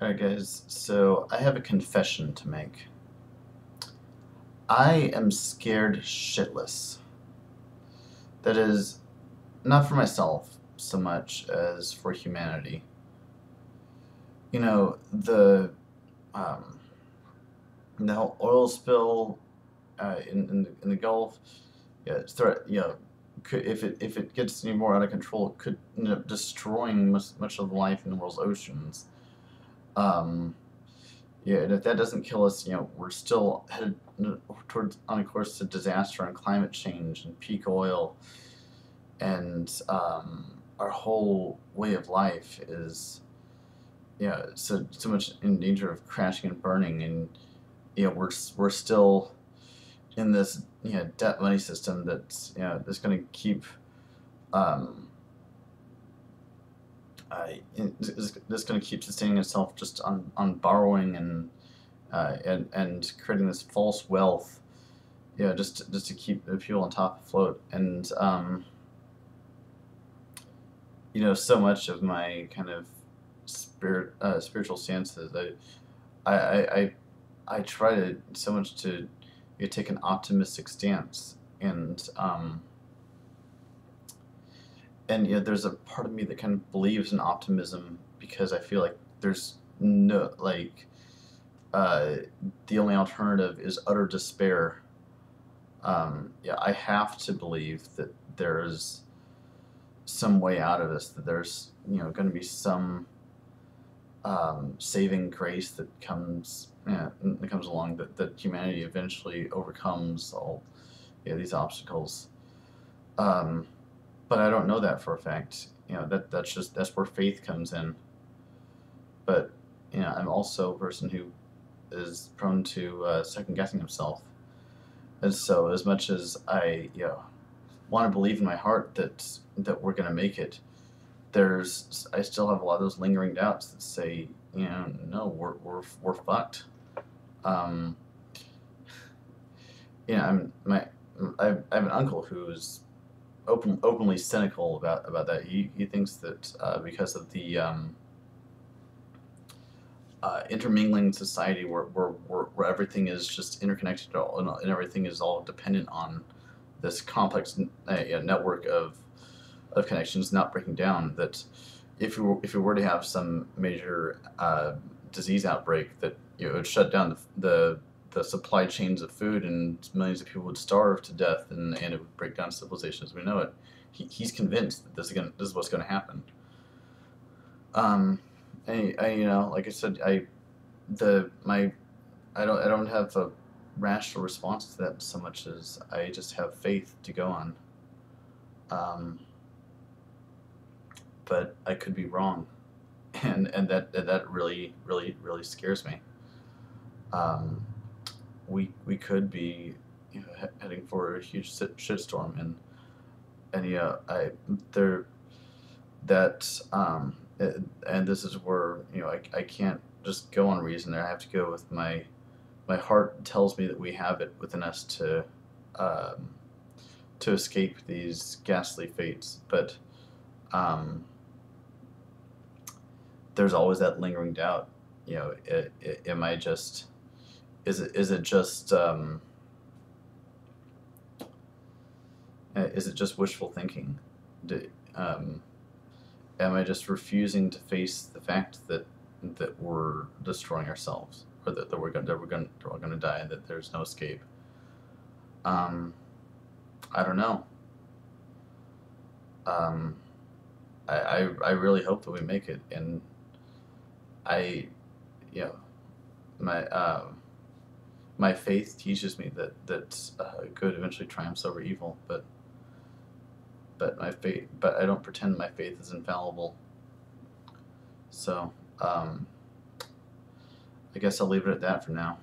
Alright, guys, so I have a confession to make. I am scared shitless. That is, not for myself so much as for humanity. You know, um, the whole oil spill in the Gulf, yeah, if it gets any more out of control, it could end up destroying much of the life in the world's oceans. Um, Yeah, and if that doesn't kill us, we're still headed towards on a course to disaster and climate change and peak oil, and our whole way of life is, so much in danger of crashing and burning, and we're still in this debt money system that's going to keep um, is going to keep sustaining itself just on borrowing and creating this false wealth, just to keep the people on top afloat. And so much of my kind of spiritual stances, I I I, I try to so much to take an optimistic stance, and there's a part of me that kind of believes in optimism because I feel like there's no like uh, the only alternative is utter despair. Yeah, I have to believe that there's some way out of this. That there's going to be some saving grace that comes along. That humanity eventually overcomes all these obstacles. Um, but I don't know that for a fact. That's where faith comes in. But I'm also a person who is prone to second guessing himself. And so, as much as I, want to believe in my heart that we're gonna make it, I still have a lot of those lingering doubts that say, no, we're fucked. Um, I have an uncle who's openly cynical about that. He thinks that because of the intermingling society where everything is just interconnected and everything is all dependent on this complex network of connections not breaking down, that if we were to have some major disease outbreak, that it would shut down the supply chains of food, and millions of people would starve to death, and it would break down civilization as we know it. He's convinced that this is what's going to happen. Um, like I said, the my I don't have a rational response to that so much as I just have faith to go on. Um, but I could be wrong, and that really scares me. Um, we could be heading for a huge shitstorm, and I there that and this is where I can't just go on reason. I have to go with my heart tells me that we have it within us um, to escape these ghastly fates, but um, there's always that lingering doubt. Am I just is it just is it just wishful thinking? Do, um, am I just refusing to face the fact that we're destroying ourselves, or that we're all gonna die, and that there's no escape? Um, I don't know. Um, I really hope that we make it, and I, you know, my my faith teaches me that good eventually triumphs over evil, but I don't pretend my faith is infallible. So, I guess I'll leave it at that for now.